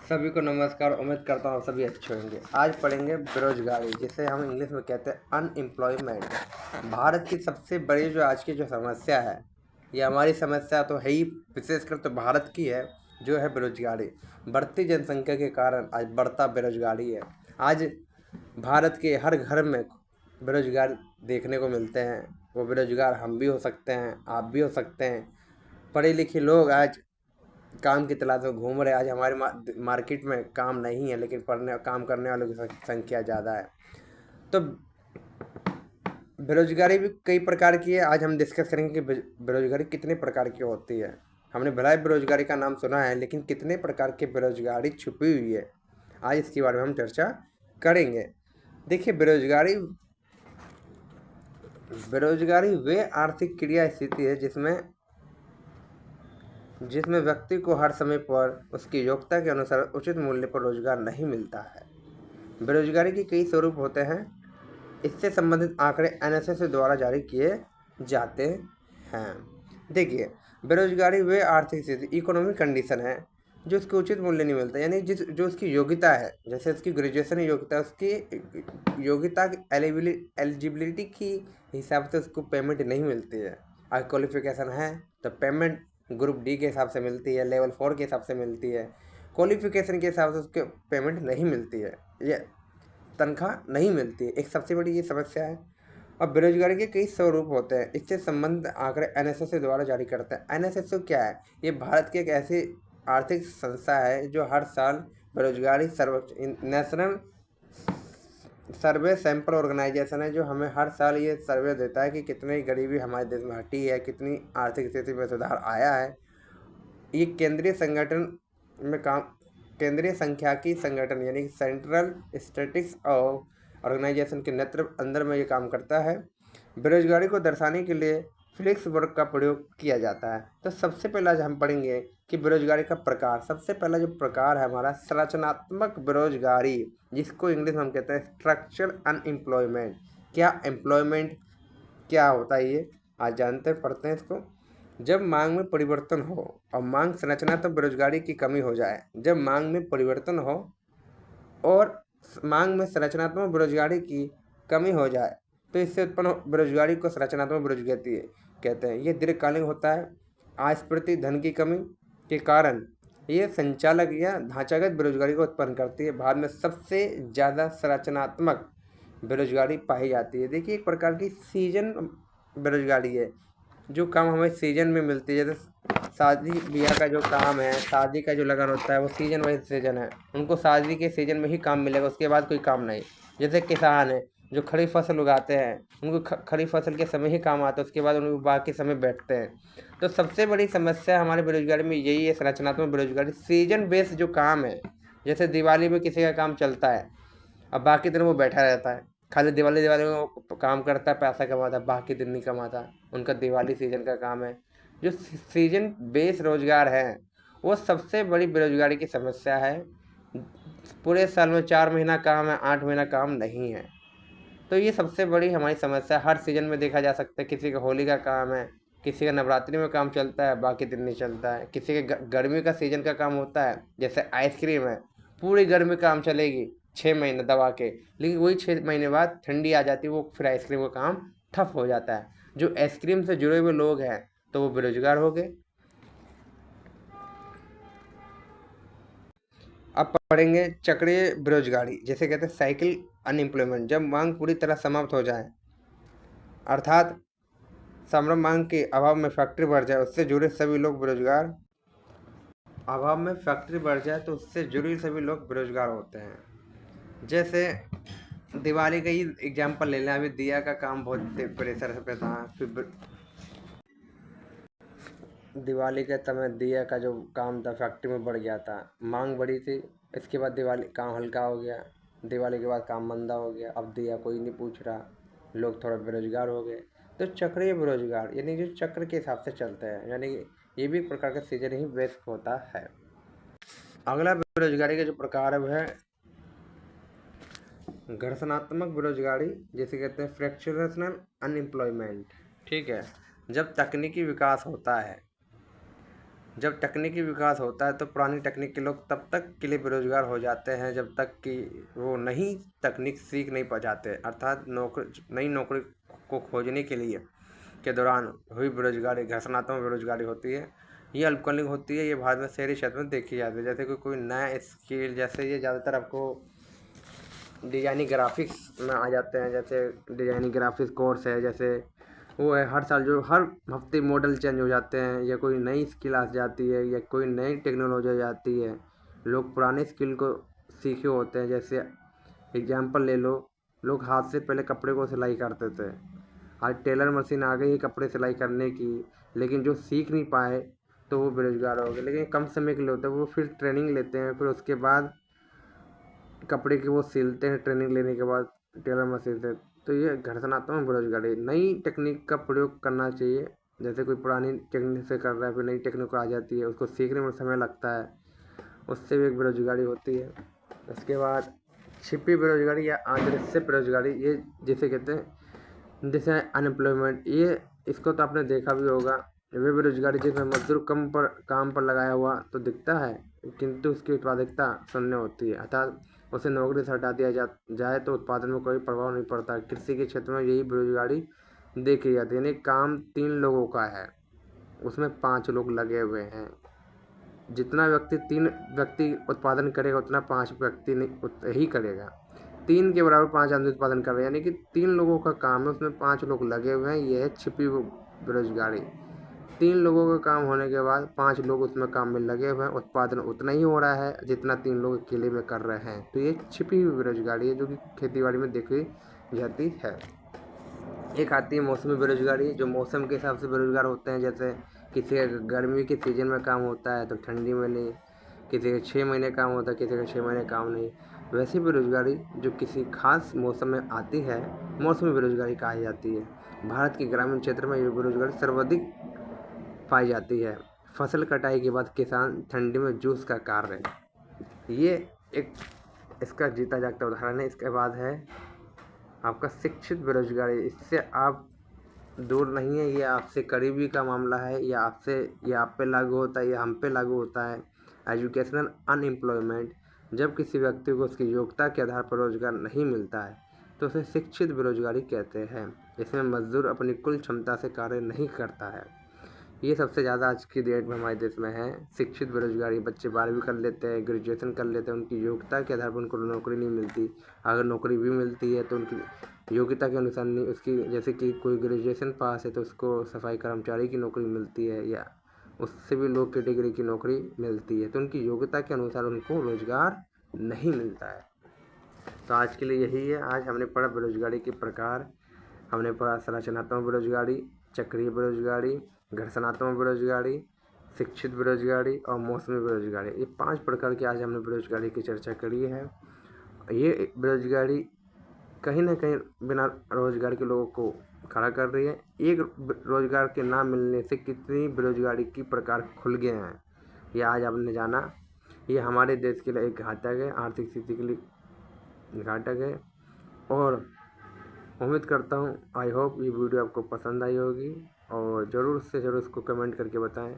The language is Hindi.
सभी को नमस्कार। उम्मीद करता हूँ आप सभी अच्छे होंगे। आज पढ़ेंगे बेरोजगारी, जिसे हम इंग्लिश में कहते हैं अनएम्प्लॉयमेंट। भारत की सबसे बड़ी जो आज की जो समस्या है, ये हमारी समस्या तो है ही, विशेषकर तो भारत की है, जो है बेरोजगारी। बढ़ती जनसंख्या के कारण आज बढ़ता बेरोजगारी है। आज भारत के हर घर में बेरोजगार देखने को मिलते हैं। वो बेरोजगार हम भी हो सकते हैं, आप भी हो सकते हैं। पढ़े लिखे लोग आज काम की तलाश में घूम रहे। आज हमारे मार्केट में काम नहीं है, लेकिन काम करने वालों की संख्या ज़्यादा है। तो बेरोजगारी भी कई प्रकार की है। आज हम डिस्कस करेंगे कि बेरोजगारी कितने प्रकार की होती है। हमने भला ही बेरोजगारी का नाम सुना है, लेकिन कितने प्रकार की बेरोजगारी छुपी हुई है, आज इसके बारे में हम चर्चा करेंगे। देखिए, बेरोजगारी वे आर्थिक क्रिया स्थिति है जिसमें व्यक्ति को हर समय पर उसकी योग्यता के अनुसार उचित मूल्य पर रोजगार नहीं मिलता है। बेरोजगारी के कई स्वरूप होते हैं। इससे संबंधित आंकड़े एनएसएस द्वारा जारी किए जाते हैं। देखिए, बेरोजगारी वे आर्थिक स्थिति, इकोनॉमिक कंडीशन है जो उसको उचित मूल्य नहीं मिलता, यानी जो उसकी योग्यता है, जैसे उसकी ग्रेजुएशन योग्यता, उसकी योग्यता एलिजिबिलिटी की हिसाब से उसको पेमेंट नहीं मिलती है। अगर क्वालिफिकेशन है तो पेमेंट ग्रुप डी के हिसाब से मिलती है, लेवल 4 के हिसाब से मिलती है। क्वालिफिकेशन के हिसाब से उसके पेमेंट नहीं मिलती है, ये तनख्वाह नहीं मिलती है। एक सबसे बड़ी ये समस्या है। और बेरोजगारी के कई स्वरूप होते हैं। इससे संबंधित आंकड़े एनएसएस द्वारा जारी करते हैं। एनएसएस क्या है? ये भारत की एक ऐसी आर्थिक संस्था है जो हर साल बेरोजगारी नेशनल सर्वे सैंपल ऑर्गेनाइजेशन है, जो हमें हर साल ये सर्वे देता है कि कितनी गरीबी हमारे देश में हटी है, कितनी आर्थिक स्थिति में सुधार आया है। ये केंद्रीय सांख्यिकी संगठन यानी सेंट्रल स्टैटिस्टिक्स ऑर्गेनाइजेशन के नेतृत्व अंदर में ये काम करता है। बेरोजगारी को दर्शाने के लिए फ्लेक्स वर्क का प्रयोग किया जाता है। तो सबसे पहला आज हम पढ़ेंगे कि बेरोजगारी का प्रकार। सबसे पहला जो प्रकार है हमारा, संरचनात्मक बेरोजगारी, जिसको इंग्लिश में हम कहते हैं स्ट्रक्चरल अनएम्प्लॉयमेंट। क्या एम्प्लॉयमेंट क्या होता है, ये आज जानते पढ़ते हैं इसको। जब मांग में परिवर्तन हो और मांग संरचना तो बेरोजगारी की कमी हो जाए। जब मांग में परिवर्तन हो और मांग में संरचनात्मक बेरोजगारी की कमी हो जाए, तो इससे उत्पन्न बेरोजगारी को संरचनात्मक बेरोजगारी कहते हैं। ये दीर्घकालीन होता है। आस्फीति धन की कमी के कारण ये संचालक या ढांचागत बेरोजगारी को उत्पन्न करती है। भारत में सबसे ज़्यादा संरचनात्मक बेरोजगारी पाई जाती है। देखिए, एक प्रकार की सीजन बेरोजगारी है, जो काम हमें सीजन में मिलती है। जैसे शादी ब्याह का जो काम है, शादी का जो लगन होता है, वो सीजन वाइज सीजन है। उनको शादी के सीजन में ही काम मिलेगा, उसके बाद कोई काम नहीं। जैसे किसान है जो खरीफ फसल उगाते हैं, उनको खरीफ फसल के समय ही काम आता है, उसके बाद उनको बाकी समय बैठते हैं। तो सबसे बड़ी समस्या हमारे बेरोजगारी में यही है, संरचनात्मक बेरोजगारी। सीजन बेस्ड जो काम है, जैसे दिवाली में किसी का काम चलता है, अब बाकी दिन वो बैठा रहता है, खाली दिवाली दिवाली में वो काम करता है, पैसा कमाता है, बाकी दिन नहीं कमाता। उनका दिवाली सीजन का काम है। जो सीजन बेस रोजगार है, वो सबसे बड़ी बेरोजगारी की समस्या है। पूरे साल में 4 महीना काम है, 8 महीना काम नहीं है। तो ये सबसे बड़ी हमारी समस्या हर सीजन में देखा जा सकता है। किसी का होली का काम है, किसी का नवरात्रि में काम चलता है, बाकी दिन नहीं चलता है। किसी के गर्मी का सीजन का काम होता है, जैसे आइसक्रीम है, पूरी गर्मी काम चलेगी 6 महीने दबा के, लेकिन वही 6 महीने बाद ठंडी आ जाती है, वो फिर आइसक्रीम का काम ठप हो जाता है। जो आइसक्रीम से जुड़े हुए लोग हैं, तो वो बेरोजगार हो गए। अब पढ़ेंगे चक्रीय बेरोजगारी, जिसे कहते हैं साइकिल अनएम्प्लॉयमेंट। जब मांग पूरी तरह समाप्त हो जाए, अर्थात श्रम मांग के अभाव में फैक्ट्री बढ़ जाए, उससे जुड़े सभी लोग बेरोजगार होते हैं। जैसे दिवाली का ही एग्जाम्पल ले लें। अभी दिया का काम बहुत प्रेशर पे था, फिर दिवाली के समय दिया का जो काम था फैक्ट्री में बढ़ गया था, मांग बढ़ी थी। इसके बाद दिवाली काम हल्का हो गया, दिवाली के बाद काम मंदा हो गया, अब दिया कोई नहीं पूछ रहा, लोग थोड़ा बेरोजगार हो गए। तो चक्रीय बेरोजगार यानी जो चक्र के हिसाब से चलते हैं, यानी ये भी एक प्रकार का सीजन ही बेस्ड होता है। अगला बेरोजगारी का जो प्रकार है वह है घर्षणात्मक बेरोजगारी, जिसे कहते हैं फ्रैक्चरेशनल अनएम्प्लॉयमेंट। ठीक है, जब तकनीकी विकास होता है, जब तकनीकी विकास होता है तो पुरानी तकनीक के लोग तब तक के लिए बेरोजगार हो जाते हैं जब तक कि वो नई तकनीक सीख नहीं पाते, अर्थात नई नौकरी को खोजने के लिए के दौरान हुई बेरोजगारी घर्षणात्मक बेरोजगारी होती है। ये अल्पकालिक होती है, ये भारत में शहरी क्षेत्र में देखी जाती है। जैसे कि कोई नया स्किल, जैसे ये ज़्यादातर आपको डिजाइनिंग ग्राफिक्स में आ जाते हैं। जैसे डिजाइनिंग ग्राफिक्स कोर्स है, जैसे वो है हर साल जो हर हफ्ते मॉडल चेंज हो जाते हैं, या कोई नई स्किल आ जाती है, या कोई नई टेक्नोलॉजी आ जाती है। लोग पुराने स्किल को सीखे होते हैं। जैसे एग्जाम्पल ले लो, लोग हाथ से पहले कपड़े को सिलाई करते थे, आज टेलर मशीन आ गई है कपड़े सिलाई करने की, लेकिन जो सीख नहीं पाए तो वो बेरोजगार हो गए। लेकिन कम समय के लिए होता है, वो फिर ट्रेनिंग लेते हैं, फिर उसके बाद कपड़े की वो सिलते हैं ट्रेनिंग लेने के बाद टेलर मशीन से। तो ये घर्षणात्मक बेरोजगारी, नई टेक्निक का प्रयोग करना चाहिए। जैसे कोई पुरानी टेक्निक से कर रहा है, फिर नई टेक्निक आ जाती है, उसको सीखने में समय लगता है, उससे भी एक बेरोजगारी होती है। उसके बाद छिपी बेरोजगारी या अदृश्य बेरोजगारी, ये जिसे कहते हैं जैसे अनएम्प्लॉयमेंट, ये इसको तो आपने देखा भी होगा। वे बेरोजगारी जिसमें मजदूर काम पर लगाया हुआ तो दिखता है, किंतु उसकी उत्पादकता शून्य होती है, अर्थात उसे नौकरी से हटा दिया जाए तो उत्पादन में कोई प्रभाव नहीं पड़ता। कृषि के क्षेत्र में यही बेरोजगारी देखी जाती है, यानी काम 3 लोगों का है, उसमें 5 लोग लगे हुए हैं। जितना 3 व्यक्ति उत्पादन करेगा उतना 5 व्यक्ति नहीं ही करेगा। 3 के बराबर 5 आदमी उत्पादन कर रहे हैं, यानी कि 3 लोगों का काम है, उसमें 5 लोग लगे हुए हैं। यह है छिपी बेरोजगारी। 3 लोगों का काम होने के बाद 5 लोग उसमें काम में लगे हुए हैं, उत्पादन उतना ही हो रहा है जितना 3 लोग अकेले में कर रहे हैं। तो ये छिपी हुई बेरोजगारी है जो कि खेती बाड़ी में देखी जाती है। एक आती है मौसमी बेरोजगारी, जो मौसम के हिसाब से बेरोजगार होते हैं। जैसे किसी का गर्मी के सीजन में काम होता है तो ठंडी में नहीं, किसी का 6 महीने काम होता है, किसी का 6 महीने काम नहीं। वैसी बेरोजगारी जो किसी खास मौसम में आती है, मौसमी बेरोजगारी कही जाती है। भारत के ग्रामीण क्षेत्र में ये बेरोजगारी सर्वाधिक पाई जाती है। फसल कटाई के बाद किसान ठंडी में जूस का कार्य, ये एक इसका जीता जागता उदाहरण है। इसके बाद है आपका शिक्षित बेरोजगारी, इससे आप दूर नहीं है, ये आपसे करीबी का मामला है, ये आप पे लागू होता है, ये हम पे लागू होता है। एजुकेशनल अनएम्प्लॉयमेंट, जब किसी व्यक्ति को उसकी योग्यता के आधार पर रोजगार नहीं मिलता है तो उसे शिक्षित बेरोजगारी कहते हैं। इसमें मजदूर अपनी कुल क्षमता से कार्य नहीं करता है। ये सबसे ज़्यादा आज की डेट में हमारे देश में है शिक्षित बेरोजगारी। बच्चे 12वीं कर लेते हैं, ग्रेजुएशन कर लेते हैं, उनकी योग्यता के आधार पर उनको नौकरी नहीं मिलती। अगर नौकरी भी मिलती है तो उनकी योग्यता के अनुसार नहीं, उसकी जैसे कि कोई ग्रेजुएशन पास है तो उसको सफाई कर्मचारी की नौकरी मिलती है, या उससे भी लो कैटेगरी की नौकरी मिलती है, तो उनकी योग्यता के अनुसार उनको रोजगार नहीं मिलता है। तो आज के लिए यही है। आज हमने पढ़ा बेरोजगारी के प्रकार, हमने पढ़ा संरचनात्मक बेरोजगारी, चक्रीय बेरोजगारी, घर्षणात्मक बेरोजगारी, शिक्षित बेरोजगारी और मौसमी बेरोजगारी। ये 5 प्रकार की आज हमने बेरोजगारी की चर्चा करी है। ये बेरोजगारी कहीं ना कहीं बिना रोजगार के लोगों को खड़ा कर रही है। एक रोजगार के ना मिलने से कितनी बेरोजगारी की प्रकार खुल गए हैं, ये आज आपने जाना। ये हमारे देश के लिए एक घातक है, आर्थिक स्थिति के लिए घातक है। और उम्मीद करता हूँ, आई होप ये वीडियो आपको पसंद आई होगी, और ज़रूर से ज़रूर इसको कमेंट करके बताएं।